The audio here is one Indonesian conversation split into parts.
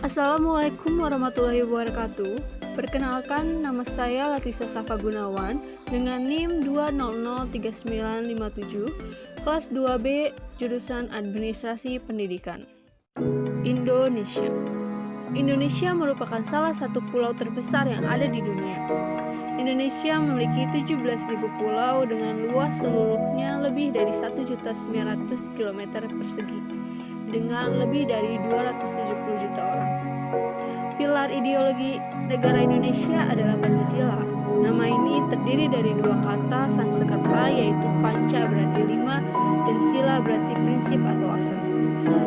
Assalamualaikum warahmatullahi wabarakatuh. Perkenalkan, nama saya Latisa Safa Gunawan dengan NIM 2003957, kelas 2B, jurusan Administrasi Pendidikan. Indonesia. Indonesia merupakan salah satu pulau terbesar yang ada di dunia. Indonesia memiliki 17.000 pulau dengan luas seluruhnya lebih dari 1.900 km persegi, dengan lebih dari 270 juta orang. Pilar ideologi negara Indonesia adalah Pancasila. Nama ini terdiri dari dua kata Sanskerta, yaitu panca berarti 5 dan sila berarti prinsip atau asas.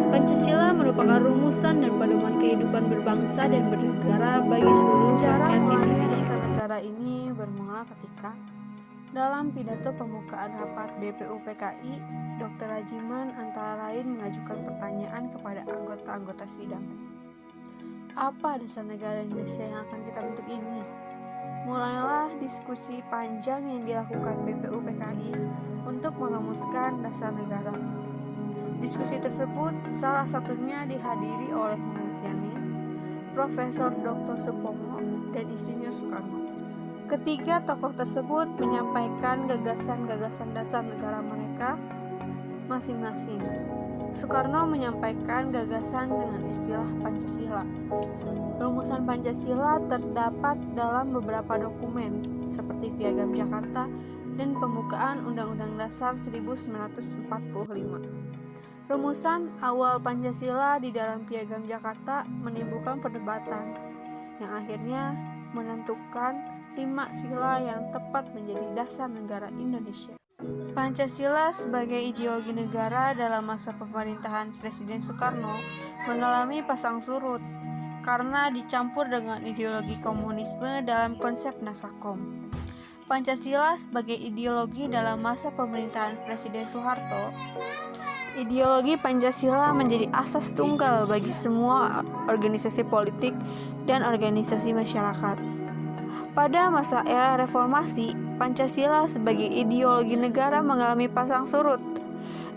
Pancasila merupakan rumusan dan pedoman kehidupan berbangsa dan bernegara bagi seluruh rakyat Indonesia. Negara ini bermula ketika dalam pidato pembukaan rapat BPUPKI, Dr. Rajiman antara lain mengajukan pertanyaan kepada anggota-anggota sidang. Apa dasar negara Indonesia yang akan kita bentuk ini? Mulailah diskusi panjang yang dilakukan BPUPKI untuk merumuskan dasar negara. Diskusi tersebut salah satunya dihadiri oleh Muhammad Yamin, Profesor Dr. Supomo, dan Insinyur Soekarno. Ketiga tokoh tersebut menyampaikan gagasan-gagasan dasar negara mereka masing-masing. Soekarno menyampaikan gagasan dengan istilah Pancasila. Rumusan Pancasila terdapat dalam beberapa dokumen seperti Piagam Jakarta dan pembukaan Undang-Undang Dasar 1945. Rumusan awal Pancasila di dalam Piagam Jakarta menimbulkan perdebatan yang akhirnya menentukan 5 sila yang tepat menjadi dasar negara Indonesia. Pancasila sebagai ideologi negara dalam masa pemerintahan Presiden Soekarno mengalami pasang surut karena dicampur dengan ideologi komunisme dalam konsep Nasakom. Pancasila sebagai ideologi dalam masa pemerintahan Presiden Soeharto, ideologi Pancasila menjadi asas tunggal bagi semua organisasi politik dan organisasi masyarakat. Pada masa era reformasi, Pancasila sebagai ideologi negara mengalami pasang surut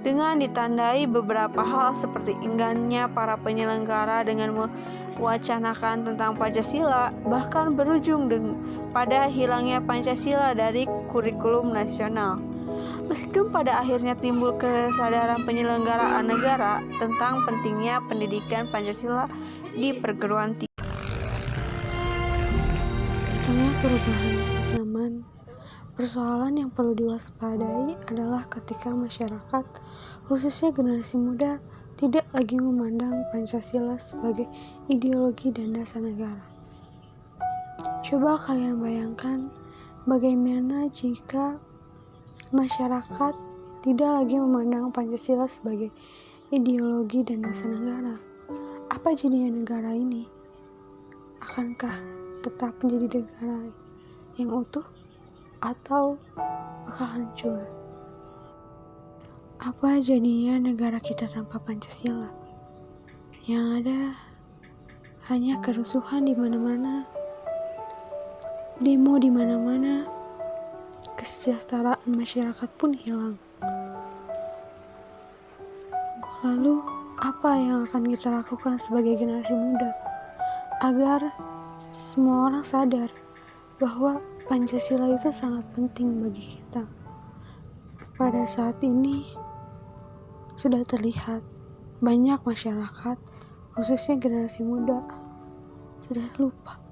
dengan ditandai beberapa hal seperti enggannya para penyelenggara dengan mewacanakan tentang Pancasila, bahkan berujung pada hilangnya Pancasila dari kurikulum nasional. Meskipun pada akhirnya timbul kesadaran penyelenggaraan negara tentang pentingnya pendidikan Pancasila di perguruan tinggi. Di tengah perubahan zaman, persoalan yang perlu diwaspadai adalah ketika masyarakat, khususnya generasi muda, tidak lagi memandang Pancasila sebagai ideologi dan dasar negara. Coba kalian bayangkan bagaimana jika masyarakat tidak lagi memandang Pancasila sebagai ideologi dan dasar negara. Apa jadinya negara ini? Akankah tetap menjadi negara yang utuh atau bakal hancur? Apa jadinya negara kita tanpa Pancasila? Yang ada hanya kerusuhan di mana-mana, demo di mana-mana, kesejahteraan masyarakat pun hilang. Lalu, apa yang akan kita lakukan sebagai generasi muda agar semua orang sadar bahwa Pancasila itu sangat penting bagi kita? Pada saat ini sudah terlihat banyak masyarakat, khususnya generasi muda, sudah lupa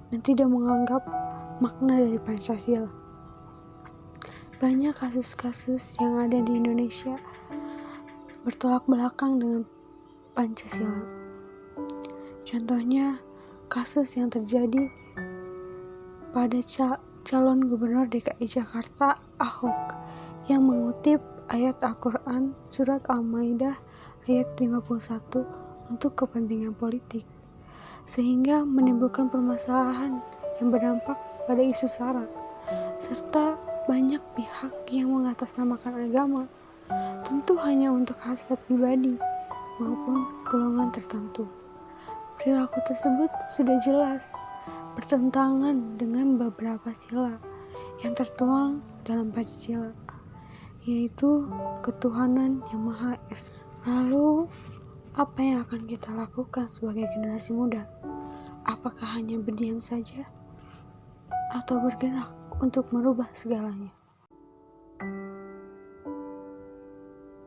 dan tidak menganggap makna dari Pancasila. Banyak kasus-kasus yang ada di Indonesia bertolak belakang dengan Pancasila. Contohnya, kasus yang terjadi pada calon gubernur DKI Jakarta Ahok yang mengutip ayat Al-Quran surat Al-Maidah ayat 51 untuk kepentingan politik, sehingga menimbulkan permasalahan yang berdampak pada isu SARA, serta banyak pihak yang mengatasnamakan agama, tentu hanya untuk hasrat pribadi maupun golongan tertentu. Perilaku tersebut sudah jelas bertentangan dengan beberapa sila yang tertuang dalam Pancasila, yaitu ketuhanan yang Maha Esa. Lalu, Apa yang akan kita lakukan sebagai generasi muda? Apakah hanya berdiam saja? Atau bergerak untuk merubah segalanya?